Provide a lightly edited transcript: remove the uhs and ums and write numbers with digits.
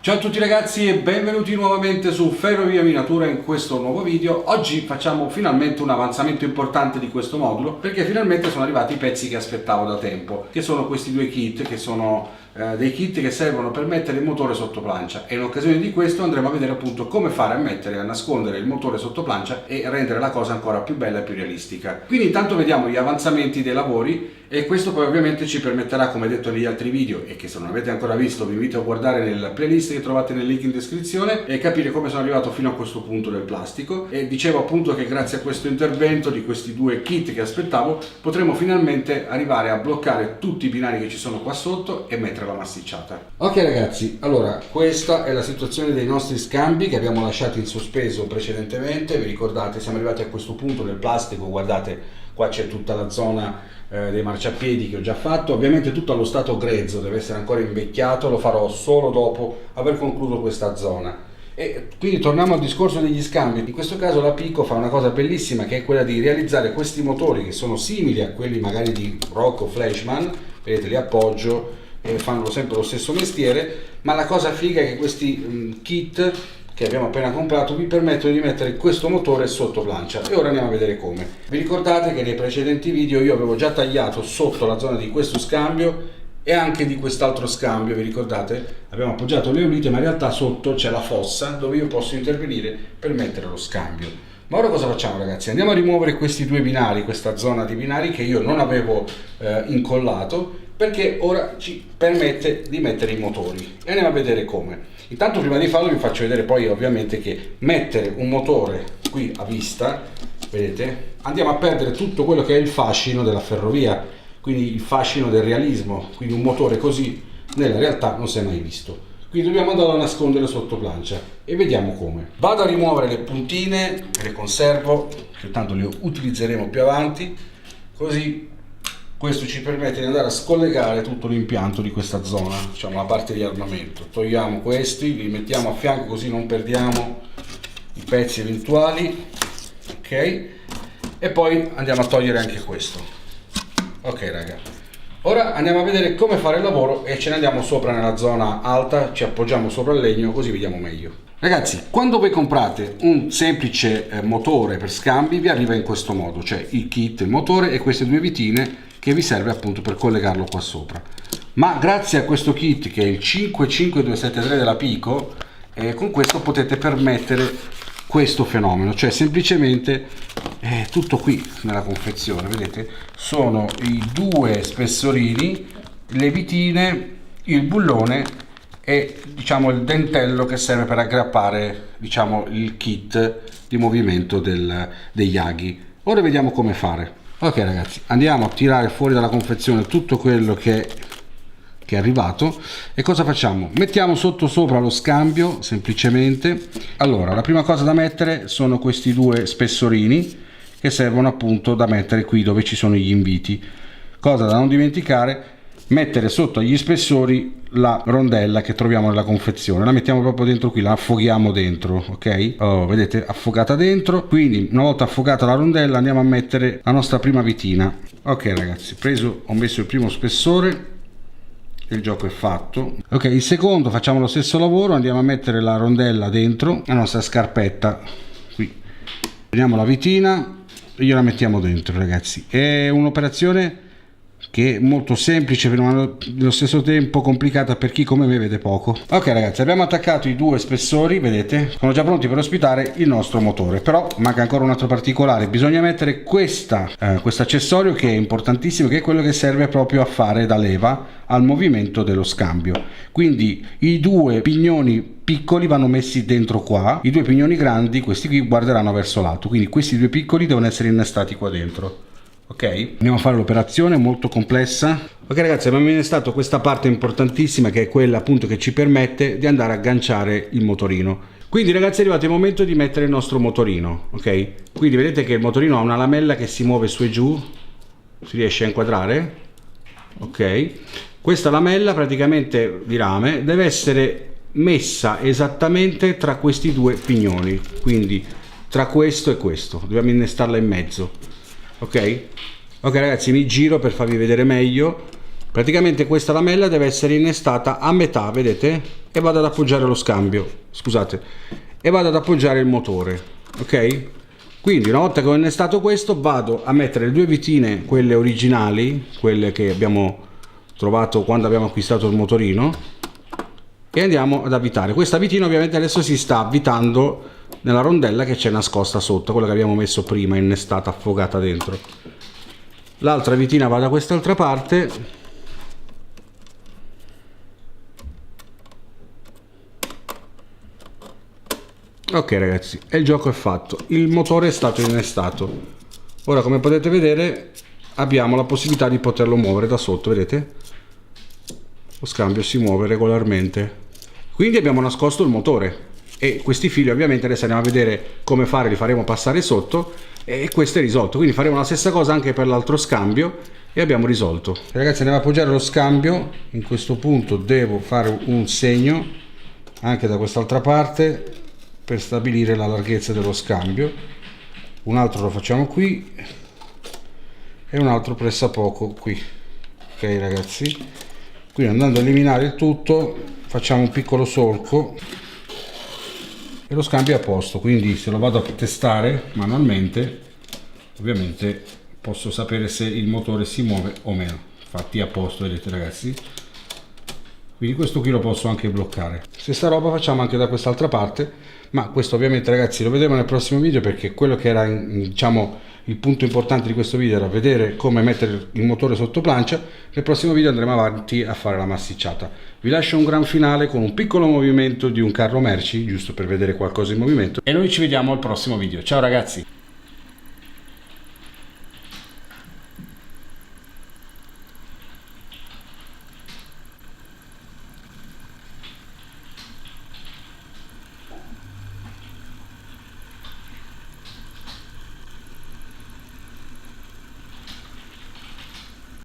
Ciao a tutti ragazzi e benvenuti nuovamente su Ferrovia Minatura in questo nuovo video. Oggi facciamo finalmente un avanzamento importante di questo modulo perché finalmente sono arrivati i pezzi che aspettavo da tempo, che sono questi due kit che sono dei kit che servono per mettere il motore sotto plancia, e in occasione di questo andremo a vedere appunto come fare a mettere, a nascondere il motore sotto plancia e rendere la cosa ancora più bella e più realistica. Quindi intanto vediamo gli avanzamenti dei lavori, e questo poi ovviamente ci permetterà, come detto negli altri video e che se non avete ancora visto vi invito a guardare nella playlist che trovate nel link in descrizione, e capire come sono arrivato fino a questo punto del plastico. E dicevo appunto che grazie a questo intervento di questi due kit che aspettavo potremo finalmente arrivare a bloccare tutti i binari che ci sono qua sotto e mettere la massicciata. Ok ragazzi, allora questa è la situazione dei nostri scambi che abbiamo lasciato in sospeso precedentemente. Vi ricordate, siamo arrivati a questo punto del plastico, guardate qua c'è tutta la zona dei marciapiedi che ho già fatto. Ovviamente tutto allo stato grezzo, deve essere ancora invecchiato, lo farò solo dopo aver concluso questa zona. E quindi torniamo al discorso degli scambi. In questo caso la Pico fa una cosa bellissima, che è quella di realizzare questi motori che sono simili a quelli magari di Rocco Flashman. Vedete, li appoggio e fanno sempre lo stesso mestiere, ma la cosa figa è che questi kit che abbiamo appena comprato vi permettono di mettere questo motore sotto plancia, e ora andiamo a vedere come. Vi ricordate che nei precedenti video io avevo già tagliato sotto la zona di questo scambio e anche di quest'altro scambio, vi ricordate? Abbiamo appoggiato le ulite, ma in realtà sotto c'è la fossa dove io posso intervenire per mettere lo scambio. Ma ora cosa facciamo ragazzi? Andiamo a rimuovere questi due binari, questa zona di binari che io non avevo incollato, perché ora ci permette di mettere i motori, e andiamo a vedere come. Intanto prima di farlo vi faccio vedere poi ovviamente che mettere un motore qui a vista, vedete, andiamo a perdere tutto quello che è il fascino della ferrovia, quindi il fascino del realismo. Quindi un motore così nella realtà non si è mai visto, quindi dobbiamo andarlo a nascondere sotto plancia e vediamo come. Vado a rimuovere le puntine, le conservo, che tanto le utilizzeremo più avanti, così questo ci permette di andare a scollegare tutto l'impianto di questa zona, diciamo la parte di armamento. Togliamo questi, li mettiamo a fianco così non perdiamo i pezzi eventuali, ok? E poi andiamo a togliere anche questo. Ok raga, ora andiamo a vedere come fare il lavoro e ce ne andiamo sopra nella zona alta, ci appoggiamo sopra il legno così vediamo meglio. Ragazzi, quando voi comprate un semplice motore per scambi vi arriva in questo modo, cioè il kit, il motore e queste due vitine che vi serve appunto per collegarlo qua sopra. Ma grazie a questo kit che è il 55273 della Pico, con questo potete permettere questo fenomeno, cioè semplicemente tutto qui nella confezione, vedete, sono i due spessorini, le vitine, il bullone e diciamo il dentello che serve per aggrappare diciamo il kit di movimento degli aghi. Ora vediamo come fare. Ok ragazzi, andiamo a tirare fuori dalla confezione tutto quello che è arrivato, e cosa facciamo? Mettiamo sotto sopra lo scambio semplicemente. Allora, la prima cosa da mettere sono questi due spessorini che servono appunto da mettere qui dove ci sono gli inviti. Cosa da non dimenticare: mettere sotto agli spessori la rondella che troviamo nella confezione, la mettiamo proprio dentro qui, la affoghiamo dentro, ok? Oh, vedete, affogata dentro. Quindi una volta affogata la rondella andiamo a mettere la nostra prima vitina. Ok ragazzi, ho messo il primo spessore, il gioco è fatto. Ok, il secondo facciamo lo stesso lavoro, andiamo a mettere la rondella dentro la nostra scarpetta, qui prendiamo la vitina e gliela mettiamo dentro ragazzi. È un'operazione che è molto semplice ma allo stesso tempo complicata per chi come me vede poco. Ok ragazzi, abbiamo attaccato i due spessori, vedete, sono già pronti per ospitare il nostro motore, però manca ancora un altro particolare: bisogna mettere questo accessorio che è importantissimo, che è quello che serve proprio a fare da leva al movimento dello scambio. Quindi i due pignoni piccoli vanno messi dentro qua, i due pignoni grandi, questi qui, guarderanno verso l'alto, quindi questi due piccoli devono essere innestati qua dentro. Ok, andiamo a fare l'operazione molto complessa. Ok ragazzi, abbiamo innestato questa parte importantissima che è quella appunto che ci permette di andare a agganciare il motorino. Quindi ragazzi è arrivato il momento di mettere il nostro motorino, ok? Quindi vedete che il motorino ha una lamella che si muove su e giù, si riesce a inquadrare, ok? Questa lamella praticamente di rame deve essere messa esattamente tra questi due pignoni, quindi tra questo e questo, dobbiamo innestarla in mezzo. Ok ragazzi, mi giro per farvi vedere meglio. Praticamente questa lamella deve essere innestata a metà, vedete? E vado ad appoggiare lo scambio, scusate, e vado ad appoggiare il motore, ok? Quindi una volta che ho innestato questo vado a mettere le due vitine, quelle originali, quelle che abbiamo trovato quando abbiamo acquistato il motorino, e andiamo ad avvitare. Questa vitina ovviamente adesso si sta avvitando nella rondella che c'è nascosta sotto, quella che abbiamo messo prima, innestata, affogata dentro. L'altra vitina va da quest'altra parte. Ok ragazzi, e il gioco è fatto, il motore è stato innestato. Ora, come potete vedere, abbiamo la possibilità di poterlo muovere da sotto, vedete? Lo scambio si muove regolarmente. Quindi abbiamo nascosto il motore e questi fili ovviamente adesso andiamo a vedere come fare, li faremo passare sotto e questo è risolto. Quindi faremo la stessa cosa anche per l'altro scambio e abbiamo risolto. Ragazzi, andiamo a appoggiare lo scambio. In questo punto devo fare un segno anche da quest'altra parte per stabilire la larghezza dello scambio. Un altro lo facciamo qui e un altro pressappoco qui. Ok ragazzi, quindi andando a eliminare il tutto facciamo un piccolo solco e lo scambio è a posto. Quindi se lo vado a testare manualmente ovviamente posso sapere se il motore si muove o meno. Infatti è a posto, vedete ragazzi. Quindi questo qui lo posso anche bloccare. Stessa roba facciamo anche da quest'altra parte, ma questo ovviamente ragazzi lo vedremo nel prossimo video, perché quello che era diciamo il punto importante di questo video era vedere come mettere il motore sotto plancia. Nel prossimo video andremo avanti a fare la massicciata. Vi lascio un gran finale con un piccolo movimento di un carro merci, giusto per vedere qualcosa in movimento, e noi ci vediamo al prossimo video. Ciao ragazzi!